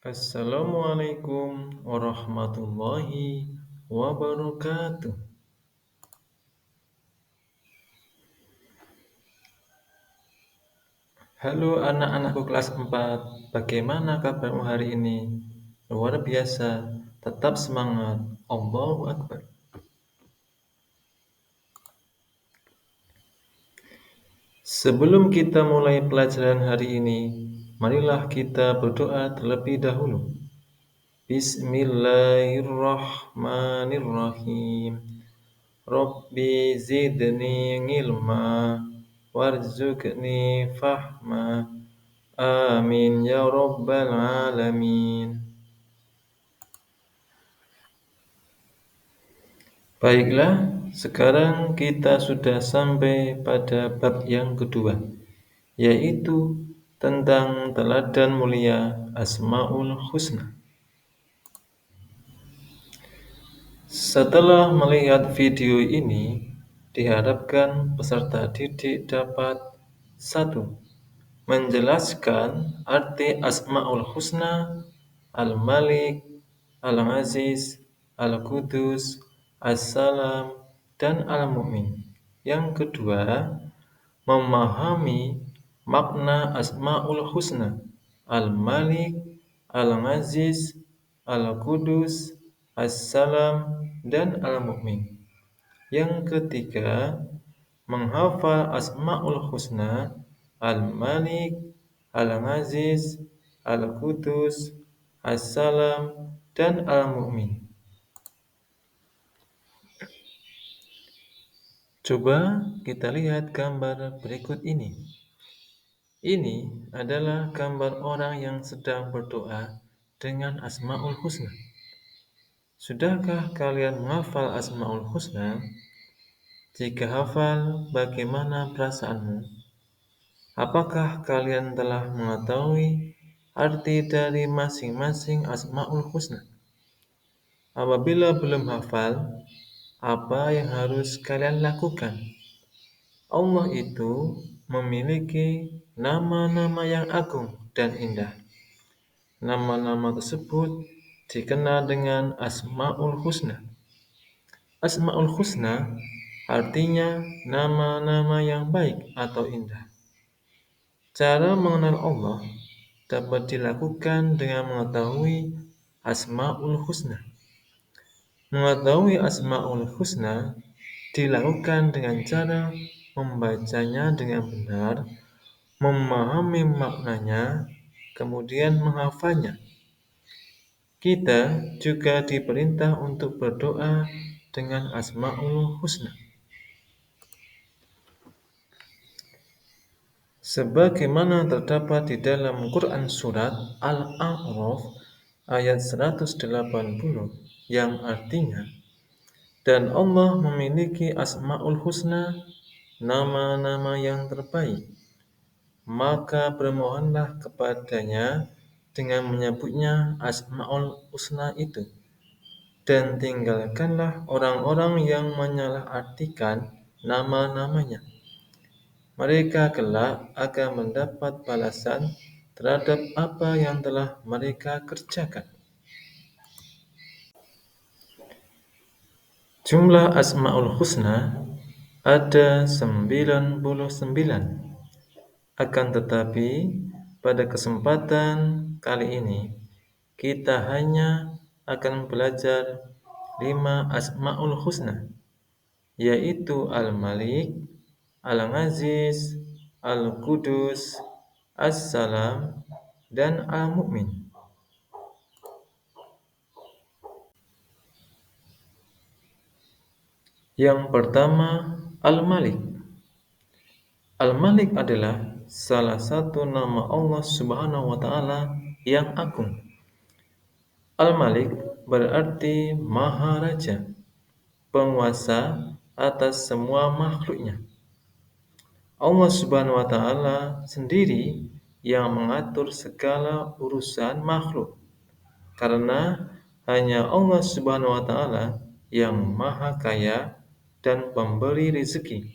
Assalamualaikum warahmatullahi wabarakatuh. Halo anak-anakku kelas 4, bagaimana kabarmu hari ini? Luar biasa, tetap semangat. Allahu Akbar. Sebelum kita mulai pelajaran hari ini, marilah kita berdoa terlebih dahulu. Bismillahirrahmanirrahim. Rabbi zidni ilma warzuqni fahma. Amin ya rabbal alamin. Baiklah, sekarang kita sudah sampai pada bab yang kedua, yaitu tentang teladan mulia Asmaul Husna. Setelah melihat video ini, diharapkan peserta didik dapat 1. Menjelaskan arti Asmaul Husna, Al-Malik, Al-Aziz, Al-Qudus, As-Salam, dan Al-Mu'min. Yang kedua, memahami makna Asmaul Husna, Al-Malik, Al-Aziz, Al-Qudus, As-Salam, dan Al-Mu'min. Yang ketiga, menghafal Asmaul Husna, Al-Malik, Al-Aziz, Al-Qudus, As-Salam, dan Al-Mu'min. Coba kita lihat gambar berikut ini. Ini adalah gambar orang yang sedang berdoa dengan Asmaul Husna. Sudahkah kalian menghafal Asmaul Husna? Jika hafal, bagaimana perasaanmu? Apakah kalian telah mengetahui arti dari masing-masing Asmaul Husna? Apabila belum hafal, apa yang harus kalian lakukan? Allah itu memiliki nama-nama yang agung dan indah. Nama-nama tersebut dikenal dengan Asmaul Husna. Asmaul Husna artinya nama-nama yang baik atau indah. Cara mengenal Allah dapat dilakukan dengan mengetahui Asmaul Husna. Mengetahui Asmaul Husna dilakukan dengan cara membacanya dengan benar, memahami maknanya, kemudian menghafalnya. Kita juga diperintah untuk berdoa dengan Asmaul Husna. Sebagaimana terdapat di dalam Quran Surat Al-A'raf ayat 180 yang artinya, dan Allah memiliki Asmaul Husna, nama-nama yang terbaik. Maka bermohonlah kepadanya dengan menyebutnya Asmaul Husna itu. Dan tinggalkanlah orang-orang yang menyalahartikan nama-namanya. Mereka kelak akan mendapat balasan terhadap apa yang telah mereka kerjakan. Jumlah Asmaul Husna ada 99. Akan tetapi, pada kesempatan kali ini, kita hanya akan belajar 5 Asmaul Husna, yaitu Al-Malik, Al-Aziz, Al-Qudus, As-Salam, dan Al-Mu'min. Yang pertama, Al-Malik. Al-Malik adalah salah satu nama Allah Subhanahu wa Ta'ala yang agung. Al-Malik berarti Maha Raja, penguasa atas semua makhluknya. Allah Subhanahu wa Ta'ala sendiri yang mengatur segala urusan makhluk, karena hanya Allah Subhanahu wa Ta'ala yang Maha Kaya dan pemberi rezeki.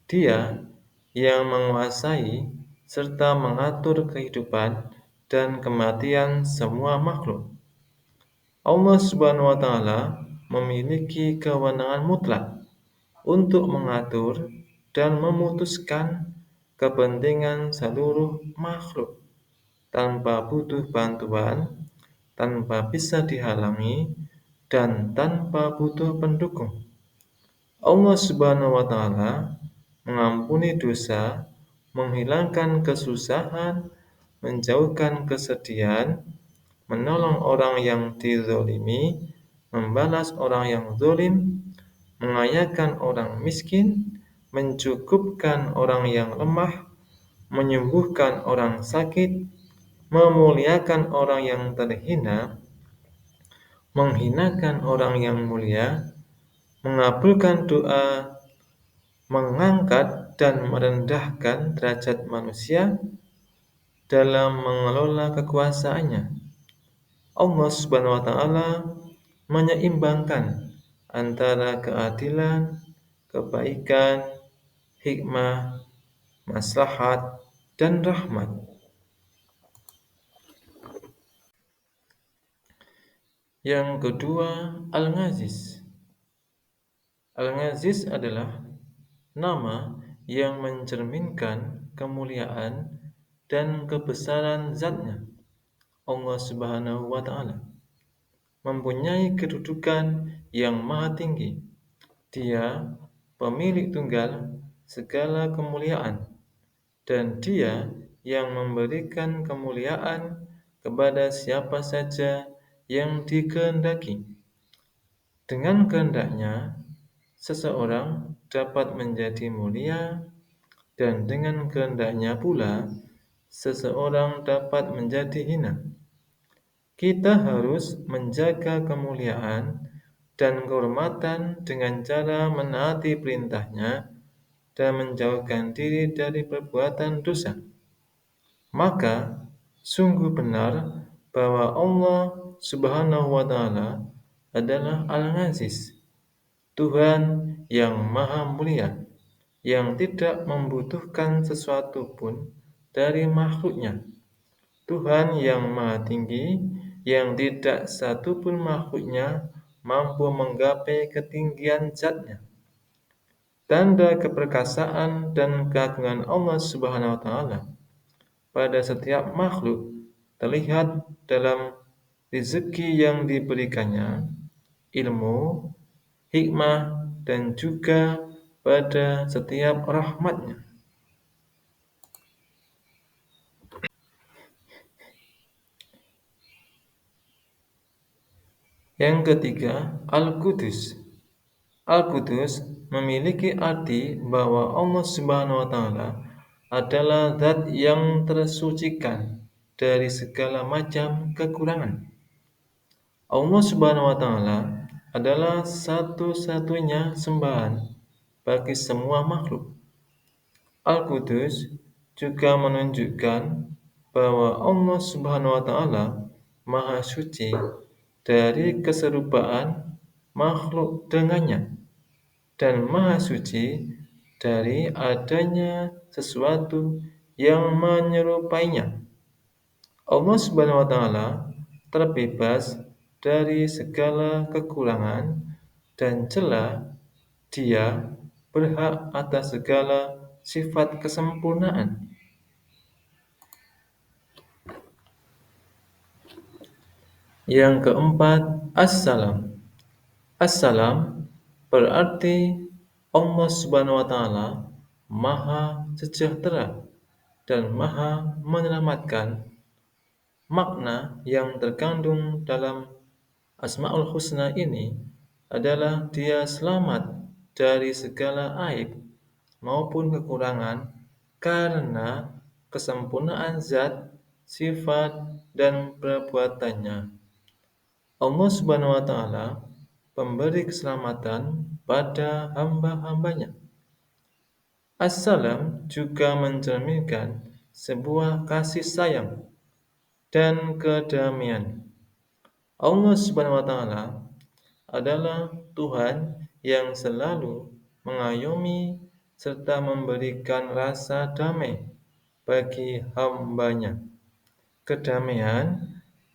Dia yang menguasai serta mengatur kehidupan dan kematian semua makhluk. Allah Subhanahu wa taala memiliki kewenangan mutlak untuk mengatur dan memutuskan kepentingan seluruh makhluk tanpa butuh bantuan, tanpa bisa dihalangi, dan tanpa butuh pendukung. Allah Subhanahu wa taala mengampuni dosa, menghilangkan kesusahan, menjauhkan kesedihan, menolong orang yang dizolimi, membalas orang yang zolim, mengayakan orang miskin, mencukupkan orang yang lemah, menyembuhkan orang sakit, memuliakan orang yang terhina, menghinakan orang yang mulia, mengabulkan doa, mengangkat dan merendahkan derajat manusia dalam mengelola kekuasaannya. Allah Subhanahu wa taala menyeimbangkan antara keadilan, kebaikan, hikmah, maslahat, dan rahmat. Yang kedua, Al-Ghaziz. Al-Ghaziz adalah nama yang mencerminkan kemuliaan dan kebesaran zatnya. Allah Subhanahu wa taala mempunyai kedudukan yang maha tinggi. Dia pemilik tunggal segala kemuliaan dan Dia yang memberikan kemuliaan kepada siapa saja yang dikehendaki. Dengan kehendaknya, seseorang dapat menjadi mulia dan dengan kehendaknya pula, seseorang dapat menjadi hina. Kita harus menjaga kemuliaan dan kehormatan dengan cara menaati perintahnya dan menjauhkan diri dari perbuatan dosa. Maka sungguh benar bahwa Allah Subhanahu wa taala adalah Al-Aziz, Tuhan yang Maha Mulia, yang tidak membutuhkan sesuatu pun dari makhluknya. Tuhan yang Maha Tinggi, yang tidak satu pun makhluknya mampu menggapai ketinggian zatnya. Tanda keperkasaan dan keagungan Allah Subhanahu wa taala pada setiap makhluk terlihat dalam rezeki yang diberikannya, ilmu, hikmah, dan juga pada setiap rahmatnya. Yang ketiga, Al-Qudus. Al-Qudus memiliki arti bahwa Allah Subhanahu wa taala adalah zat yang tersucikan dari segala macam kekurangan. Allah Subhanahu wa taala adalah satu-satunya sembahan bagi semua makhluk. Al-Qudus juga menunjukkan bahwa Allah Subhanahu wa taala Maha Suci dari keserupaan makhluk dengannya dan Maha Suci dari adanya sesuatu yang menyerupainya. Allah Subhanahu wa taala terbebas dari segala kekurangan dan celah. Dia berhak atas segala sifat kesempurnaan. Yang keempat, Assalam. Assalam berarti Allah Subhanahu wa taala Maha sejahtera dan Maha menyelamatkan. Makna yang terkandung dalam Asmaul Husna ini adalah Dia selamat dari segala aib maupun kekurangan karena kesempurnaan zat, sifat, dan perbuatannya. Allah Subhanahu wa taala pemberi keselamatan pada hamba-hambanya. Assalam juga mencerminkan sebuah kasih sayang dan kedamaian. Allah Subhanahu wa taala adalah Tuhan yang selalu mengayomi serta memberikan rasa damai bagi hambanya. Kedamaian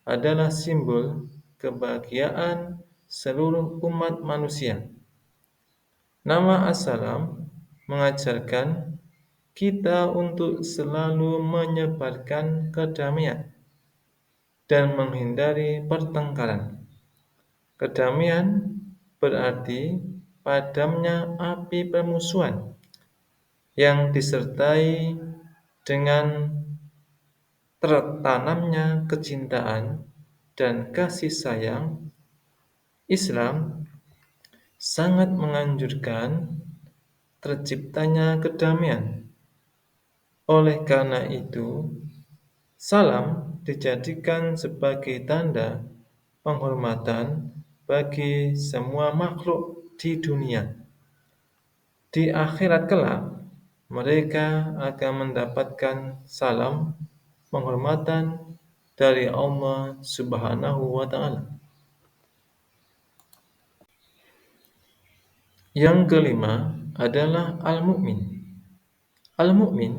adalah simbol kebahagiaan seluruh umat manusia. Nama As-Salam mengajarkan kita untuk selalu menyebarkan kedamaian dan menghindari pertengkaran. Kedamaian berarti padamnya api permusuhan yang disertai dengan tertanamnya kecintaan dan kasih sayang. Islam sangat menganjurkan terciptanya kedamaian. Oleh karena itu, salam dijadikan sebagai tanda penghormatan bagi semua makhluk di dunia. Di akhirat kelak, mereka akan mendapatkan salam penghormatan dari Allah Subhanahu wa Ta'ala. Yang kelima adalah al-mu'min. Al-mu'min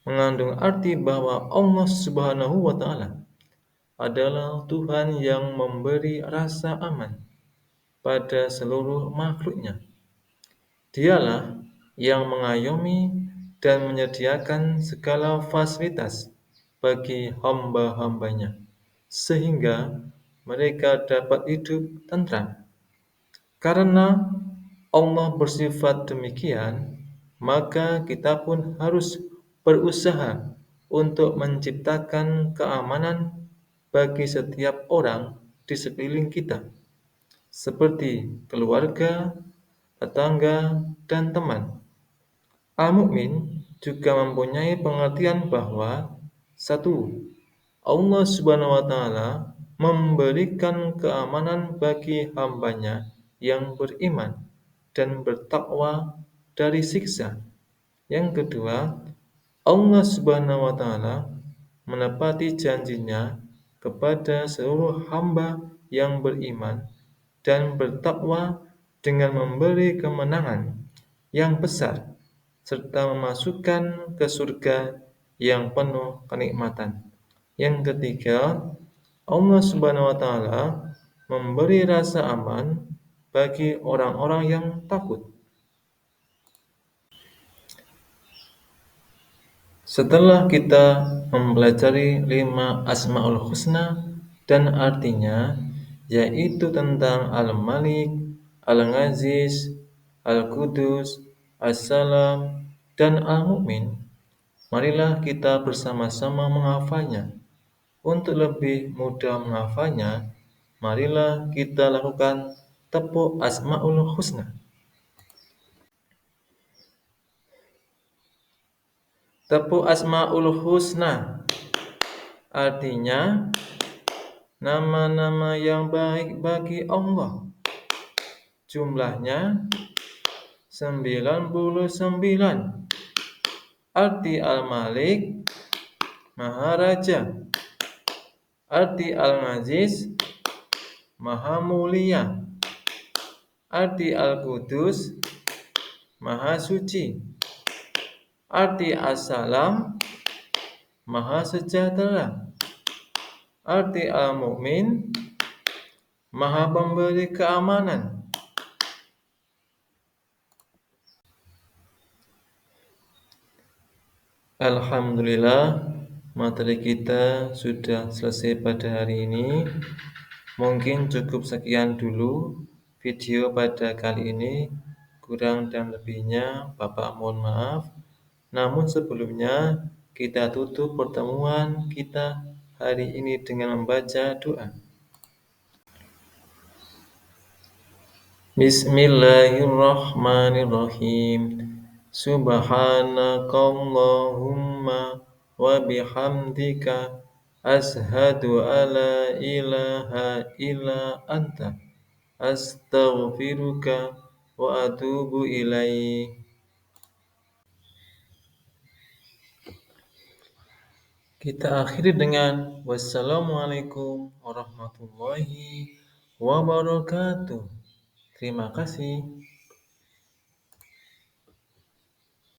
mengandung arti bahwa Allah Subhanahu wa Ta'ala adalah Tuhan yang memberi rasa aman pada seluruh makhluknya. Dialah yang mengayomi dan menyediakan segala fasilitas bagi hamba-hambanya, sehingga mereka dapat hidup tentram. Karena Allah bersifat demikian, maka kita pun harus berusaha untuk menciptakan keamanan bagi setiap orang di sekeliling kita, seperti keluarga, tetangga, dan teman. Al-Mu'min juga mempunyai pengertian bahwa satu, Allah Subhanahu wa Ta'ala memberikan keamanan bagi hambanya yang beriman dan bertakwa dari siksa. Yang kedua, Allah Subhanahu wa Ta'ala menepati janjinya kepada seluruh hamba yang beriman dan bertakwa dengan memberi kemenangan yang besar serta memasukkan ke surga yang penuh kenikmatan. Yang ketiga, Allah Subhanahu wa Ta'ala memberi rasa aman bagi orang-orang yang takut. Setelah kita mempelajari 5 Asmaul Husna dan artinya, yaitu tentang Al-Malik, Al-Aziz, Al-Qudus, As-Salam, dan Al-Mu'min, marilah kita bersama-sama menghafalnya. Untuk lebih mudah menghafalnya, marilah kita lakukan tepuk Asmaul Husna. Tepuk Asmaul Husna artinya nama-nama yang baik bagi Allah. Jumlahnya 99. Arti Al-Malik, Maha Raja. Arti Al-Aziz, Maha Mulia. Arti Al-Qudus, Maha Suci. Arti As-Salam, Maha Sejahtera. Arti Al-Mu'min, Maha Pemberi Keamanan. Alhamdulillah, materi kita sudah selesai pada hari ini. Mungkin cukup sekian dulu video pada kali ini. Kurang dan lebihnya Bapak mohon maaf. Namun sebelumnya kita tutup pertemuan kita hari ini dengan membaca doa. Bismillahirrahmanirrahim. Subhanakallahumma wa bihamdika ashhadu alla ilaha illa anta astaghfiruka wa atubu ilaik. Kita akhiri dengan wassalamualaikum warahmatullahi wabarakatuh. Terima kasih.